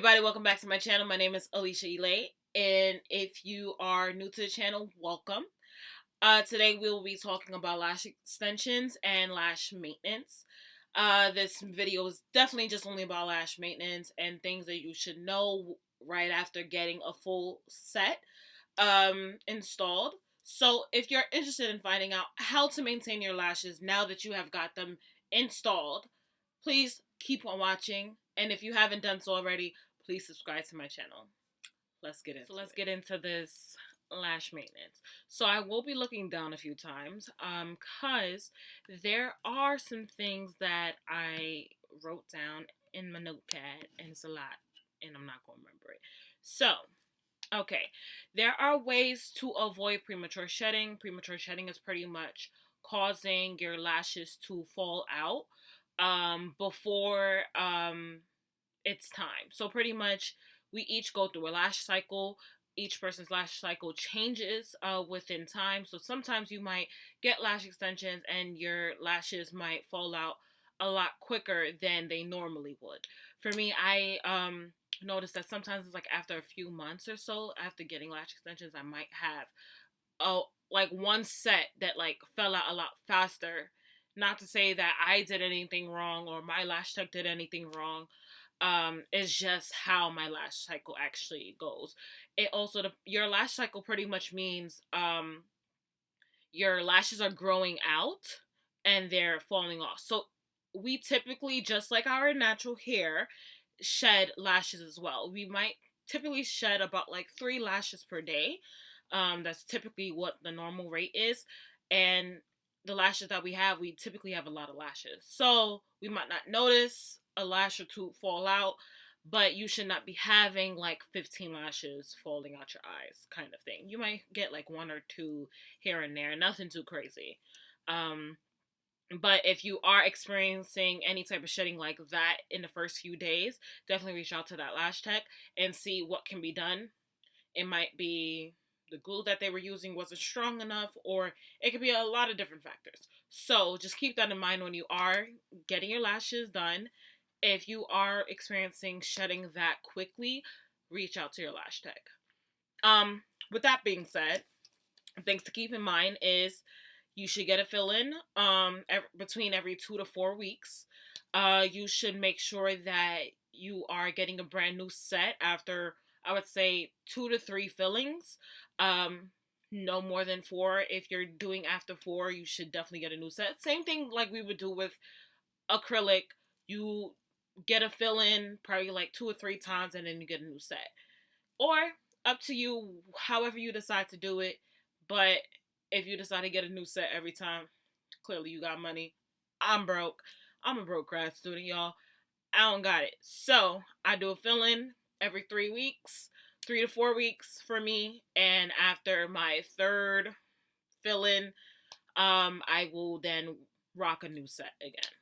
everybody, welcome back to my channel. My name is Alisha, and if you are new to the channel, welcome. Today we will be talking about lash extensions and lash maintenance. This video is definitely just only about lash maintenance and things that you should know right after getting a full set installed. So if you're interested in finding out how to maintain your lashes now that you have got them installed, please keep on watching. And if you haven't done so already, please subscribe to my channel. Let's get into this lash maintenance. So I will be looking down a few times because there are some things that I wrote down in my notepad, and it's a lot, and I'm not going to remember it. So, okay, there are ways to avoid premature shedding. Premature shedding is pretty much causing your lashes to fall out before it's time. So pretty much we each go through a lash cycle. Each person's lash cycle changes within time. So sometimes you might get lash extensions and your lashes might fall out a lot quicker than they normally would. For me, I noticed that sometimes it's like after a few months or so after getting lash extensions, I might have like one set that like fell out a lot faster. Not to say that I did anything wrong or my lash tech did anything wrong. Is just how my lash cycle actually goes. It also, your lash cycle pretty much means your lashes are growing out and they're falling off. So we typically, just like our natural hair, shed lashes as well. We might typically shed about like 3 lashes per day. That's typically what the normal rate is. And the lashes that we typically have a lot of lashes. So we might not notice a lash or two fall out, but you should not be having like 15 lashes falling out your eyes kind of thing. You might get like 1 or 2 here and there, nothing too crazy. But if you are experiencing any type of shedding like that in the first few days, definitely reach out to that lash tech and see what can be done. It might be the glue that they were using wasn't strong enough, or it could be a lot of different factors. So just keep that in mind when you are getting your lashes done. If you are experiencing shedding that quickly, reach out to your lash tech. With that being said, things to keep in mind is you should get a fill-in between every 2 to 4 weeks. You should make sure that you are getting a brand new set after, I would say, 2 to 3 fillings. No more than 4. If you're doing after 4, you should definitely get a new set. Same thing like we would do with acrylic. You get a fill-in probably like 2 or 3 times and then you get a new set. Or up to you, however you decide to do it. But if you decide to get a new set every time, clearly you got money. I'm broke. I'm a broke grad student, y'all. I don't got it. So I do a fill-in every 3 weeks, 3 to 4 weeks for me. And after my 3rd fill-in, I will then rock a new set again.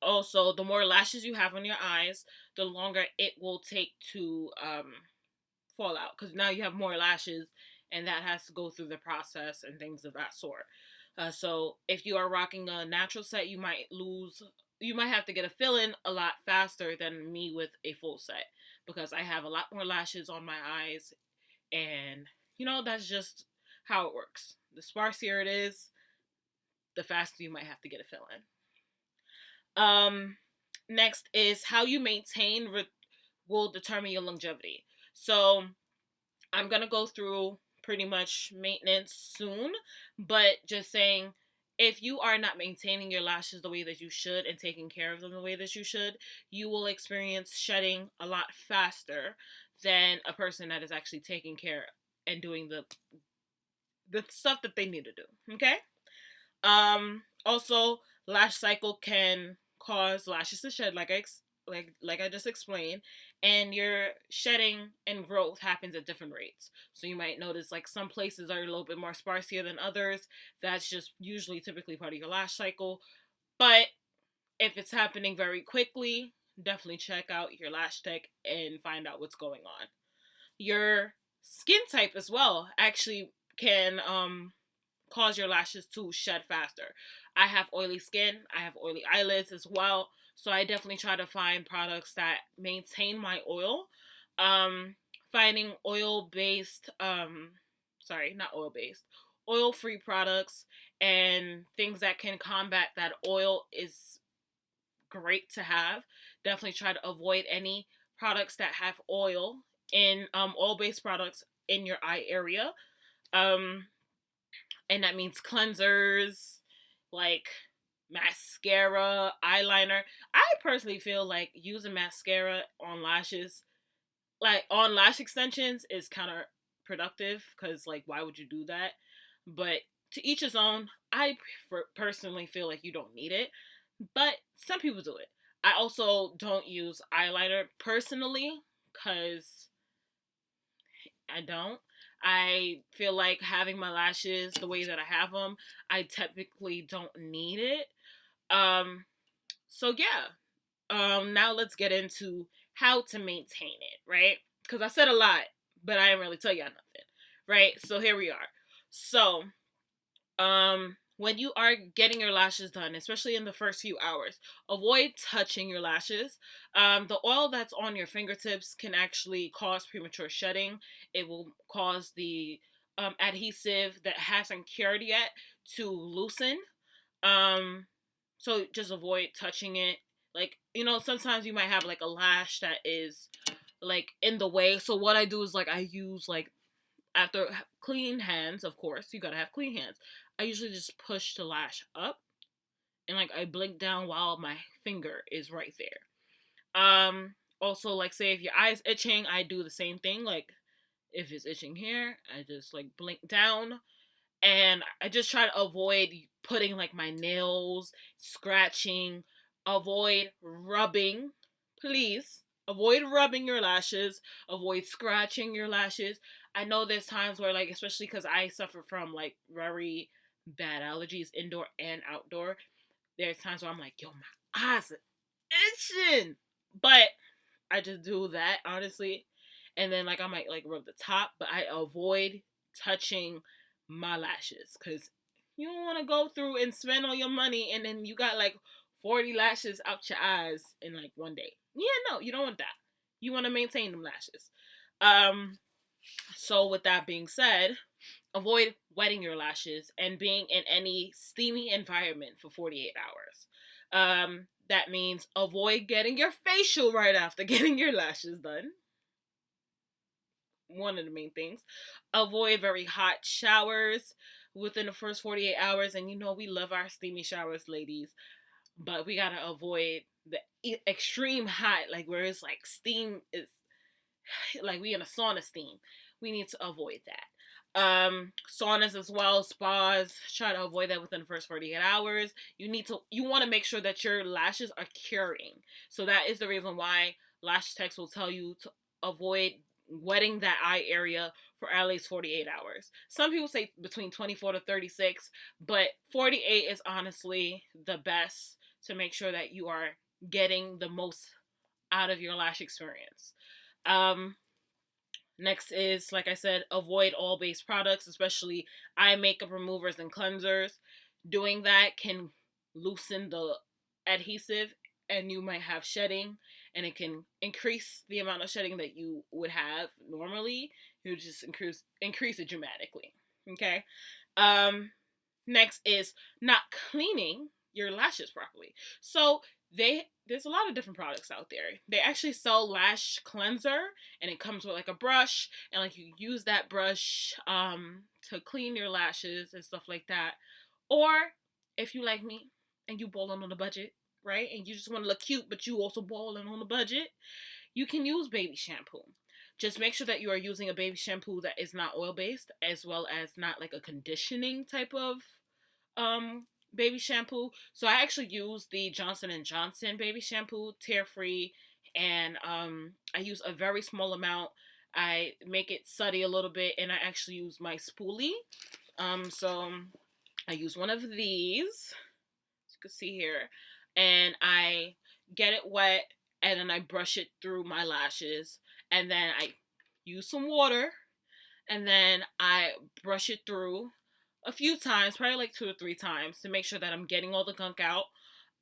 Also, the more lashes you have on your eyes, the longer it will take to fall out, because now you have more lashes and that has to go through the process and things of that sort. So if you are rocking a natural set, you might have to get a fill-in a lot faster than me with a full set, because I have a lot more lashes on my eyes, and that's just how it works. The sparsier it is, the faster you might have to get a fill-in. Next is how you maintain will determine your longevity. So I'm gonna go through pretty much maintenance soon, but just saying, if you are not maintaining your lashes the way that you should and taking care of them the way that you should, you will experience shedding a lot faster than a person that is actually taking care and doing the stuff that they need to do. Okay. Also, lash cycle can cause lashes to shed, like I just explained, and your shedding and growth happens at different rates. So you might notice like some places are a little bit more sparsier than others. That's just usually typically part of your lash cycle. But if it's happening very quickly, definitely check out your lash tech and find out what's going on. Your skin type as well actually can cause your lashes to shed faster. I have oily skin, I have oily eyelids as well, so I definitely try to find products that maintain my oil. Um, Finding oil based, sorry, not oil based, oil free products and things that can combat that oil is great to have. Definitely try to avoid any products that have oil in oil based products in your eye area. Um, and that means cleansers like mascara, eyeliner. I personally feel like using mascara on lashes, like on lash extensions, is counterproductive because, like, why would you do that? But to each his own. I personally feel like you don't need it, but some people do it. I also don't use eyeliner personally because I don't. I feel like having my lashes the way that I have them, I typically don't need it. Um, so yeah. Now let's get into how to maintain it, right? Because I said a lot, but I didn't really tell y'all nothing, right? So here we are. So when you are getting your lashes done, especially in the first few hours, avoid touching your lashes. The oil that's on your fingertips can actually cause premature shedding. It will cause the adhesive that hasn't cured yet to loosen. um so just avoid touching it. Like, sometimes you might have like a lash that is like in the way. So what I do is, like, I use, like, after clean hands, of course, you gotta have clean hands. I usually just push the lash up and, like, I blink down while my finger is right there. Also, like, say if your eye's itching, I do the same thing. Like, if it's itching here, I just, like, blink down, and I just try to avoid putting, like, my nails, scratching, avoid rubbing. Please avoid rubbing your lashes, avoid scratching your lashes. I know there's times where, like, especially because I suffer from, like, very bad allergies, indoor and outdoor, there's times where I'm like, yo, my eyes are itching, but I just do that, honestly. And then, like, I might, like, rub the top, but I avoid touching my lashes because you don't want to go through and spend all your money and then you got like 40 lashes out your eyes in like one day. Yeah, no, you don't want that. You want to maintain them lashes. Um, so with that being said, avoid wetting your lashes and being in any steamy environment for 48 hours. That means avoid getting your facial right after getting your lashes done. One of the main things. Avoid very hot showers within the first 48 hours. And we love our steamy showers, ladies. But we gotta avoid the extreme hot, like where it's like steam is like we in a sauna steam. We need to avoid that. Saunas as well, spas, try to avoid that within the first 48 hours. You want to make sure that your lashes are curing. So that is the reason why lash techs will tell you to avoid wetting that eye area for at least 48 hours. Some people say between 24 to 36, but 48 is honestly the best to make sure that you are getting the most out of your lash experience. Um, Next is, like I said, avoid all based products, especially eye makeup removers and cleansers. Doing that can loosen the adhesive and you might have shedding, and it can increase the amount of shedding that you would have normally. You just increase it dramatically. Okay? Um Next is not cleaning your lashes properly. So there's a lot of different products out there. They actually sell lash cleanser, and it comes with like a brush, and like you use that brush to clean your lashes and stuff like that. Or if you like me and you balling on a budget, right? And you just want to look cute, but you also balling on a budget, you can use baby shampoo. Just make sure that you are using a baby shampoo that is not oil based, as well as not like a conditioning type of baby shampoo. So I actually use the Johnson & Johnson baby shampoo, tear free, and I use a very small amount. I make it sooty a little bit, and I actually use my spoolie. So I use one of these, as you can see here, and I get it wet, and then I brush it through my lashes, and then I use some water, and then I brush it through. a few times, probably like 2 or 3 times, to make sure that I'm getting all the gunk out.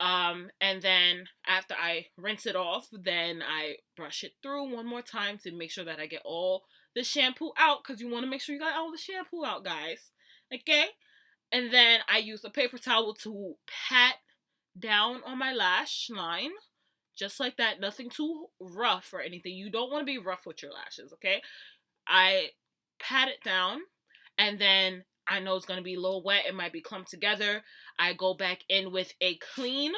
And then after I rinse it off, then I brush it through one more time to make sure that I get all the shampoo out, because you want to make sure you got all the shampoo out, guys. Okay? And then I use a paper towel to pat down on my lash line. Just like that. Nothing too rough or anything. You don't want to be rough with your lashes, okay? I pat it down, and then I know it's going to be a little wet. It might be clumped together. I go back in with a clean.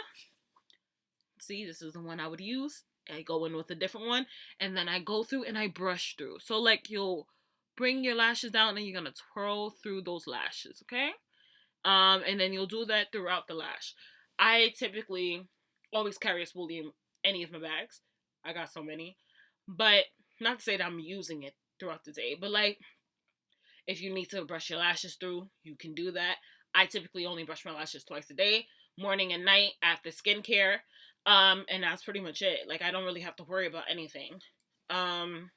See, this is the one I would use. I go in with a different one, and then I go through and I brush through. So, like, you'll bring your lashes down and you're going to twirl through those lashes, okay? And then you'll do that throughout the lash. I typically always carry a spoolie in any of my bags. I got so many. But not to say that I'm using it throughout the day, but like, if you need to brush your lashes through, you can do that. I typically only brush my lashes twice a day, morning and night after skincare. And that's pretty much it. Like, I don't really have to worry about anything. Um,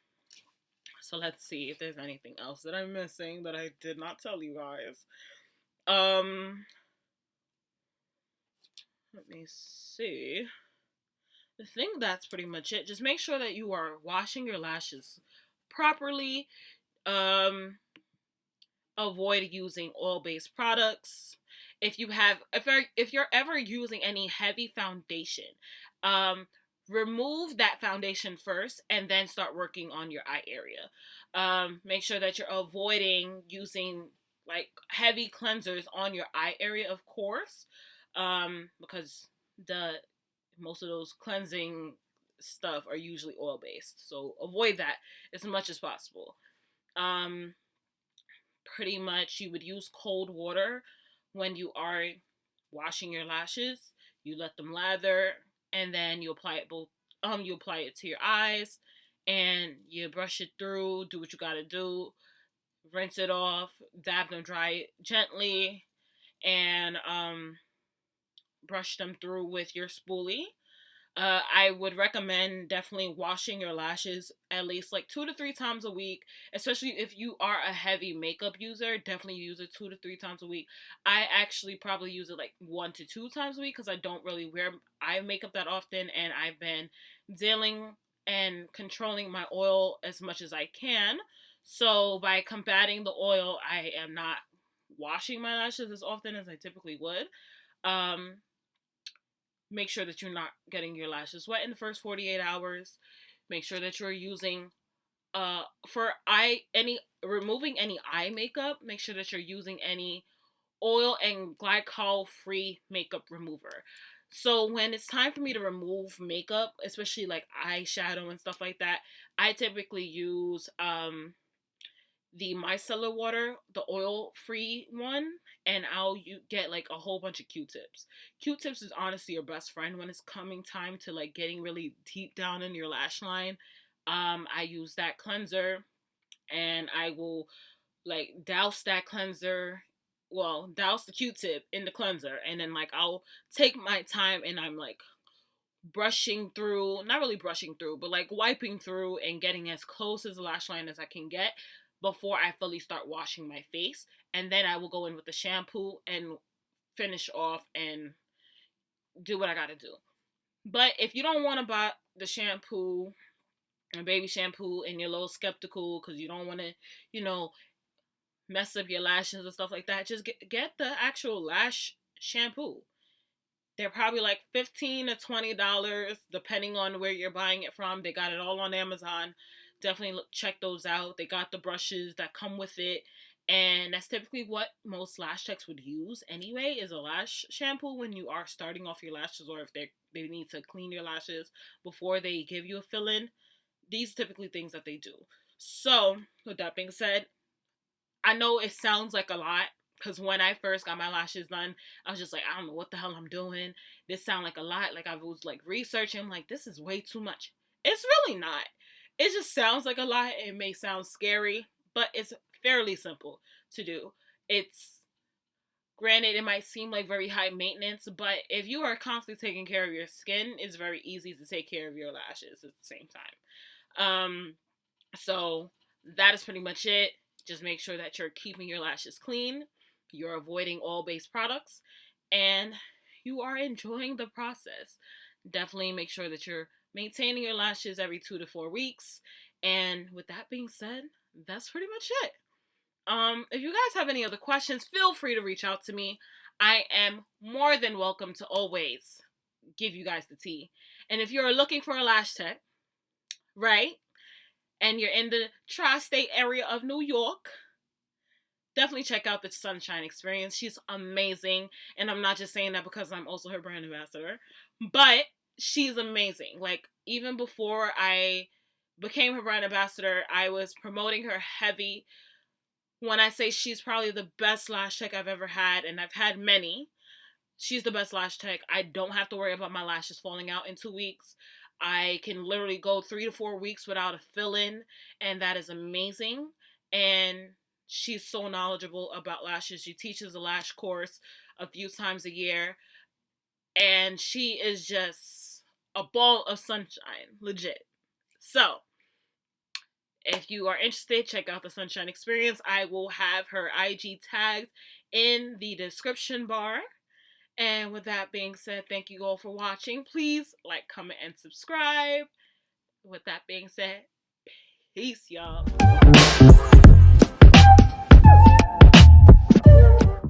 so let's see if there's anything else that I'm missing that I did not tell you guys. Let me see. I think that's pretty much it. Just make sure that you are washing your lashes properly. Um, Avoid using oil-based products. If you're ever using any heavy foundation, um, remove that foundation first and then start working on your eye area. Make sure that you're avoiding using like heavy cleansers on your eye area, of course, because the most of those cleansing stuff are usually oil based. So avoid that as much as possible. Um, Pretty much you would use cold water when you are washing your lashes. You let them lather, and then you apply it both. You apply it to your eyes, and you brush it through. Do what you gotta do. Rinse it off. Dab them dry gently, and brush them through with your spoolie. I would recommend definitely washing your lashes at least like 2 to 3 times a week, especially if you are a heavy makeup user. Definitely use it 2 to 3 times a week. I actually probably use it like 1 to 2 times a week because I don't really wear eye makeup that often, and I've been dealing and controlling my oil as much as I can. So by combating the oil, I am not washing my lashes as often as I typically would. Um, Make sure that you're not getting your lashes wet in the first 48 hours. Make sure that you're using for eye any removing any eye makeup. Make sure that you're using any oil and glycol free makeup remover. So when it's time for me to remove makeup, especially like eyeshadow and stuff like that, I typically use the micellar water, the oil free one, and you get like a whole bunch of Q-tips. Q-tips is honestly your best friend when it's coming time to like getting really deep down in your lash line. I use that cleanser, and I will like douse that cleanser. Well, douse the Q-tip in the cleanser, and then like I'll take my time and I'm like brushing through, not really brushing through, but like wiping through and getting as close as the lash line as I can get before I fully start washing my face. And then I will go in with the shampoo and finish off and do what I gotta do. But if you don't want to buy the shampoo and baby shampoo and you're a little skeptical because you don't want to, you know, mess up your lashes and stuff like that, just get the actual lash shampoo. They're probably like $15 to $20 depending on where you're buying it from. They got it all on Amazon. Definitely check those out. They got the brushes that come with it. And that's typically what most lash techs would use anyway, is a lash shampoo when you are starting off your lashes, or if they need to clean your lashes before they give you a fill-in. These are typically things that they do. So, with that being said, I know it sounds like a lot, because when I first got my lashes done, I was just like, I don't know what the hell I'm doing. This sounds like a lot. Like, I was like researching, I'm like, this is way too much. It's really not. It just sounds like a lot. It may sound scary, but it's fairly simple to do. It's granted, it might seem like very high maintenance, but if you are constantly taking care of your skin, it's very easy to take care of your lashes at the same time. So that is pretty much it. Just make sure that you're keeping your lashes clean. you're avoiding oil-based products, and you are enjoying the process. Definitely make sure that you're maintaining your lashes every 2 to 4 weeks. And with that being said, that's pretty much it. If you guys have any other questions, feel free to reach out to me. I am more than welcome to always give you guys the tea. And if you're looking for a lash tech, right, and you're in the tri-state area of New York, definitely check out the Sunshine Experience. She's amazing. And I'm not just saying that because I'm also her brand ambassador, but she's amazing. Like, even before I became her brand ambassador, I was promoting her heavy. When I say she's probably the best lash tech I've ever had, and I've had many, she's the best lash tech. I don't have to worry about my lashes falling out in 2 weeks. I can literally go 3 to 4 weeks without a fill-in, and that is amazing. And she's so knowledgeable about lashes. She teaches a lash course a few times a year, and she is just a ball of sunshine, legit. So, if you are interested, check out the Sunshine Experience. I will have her IG tagged in the description bar. And with that being said, thank you all for watching. Please like, comment, and subscribe. With that being said, peace, y'all.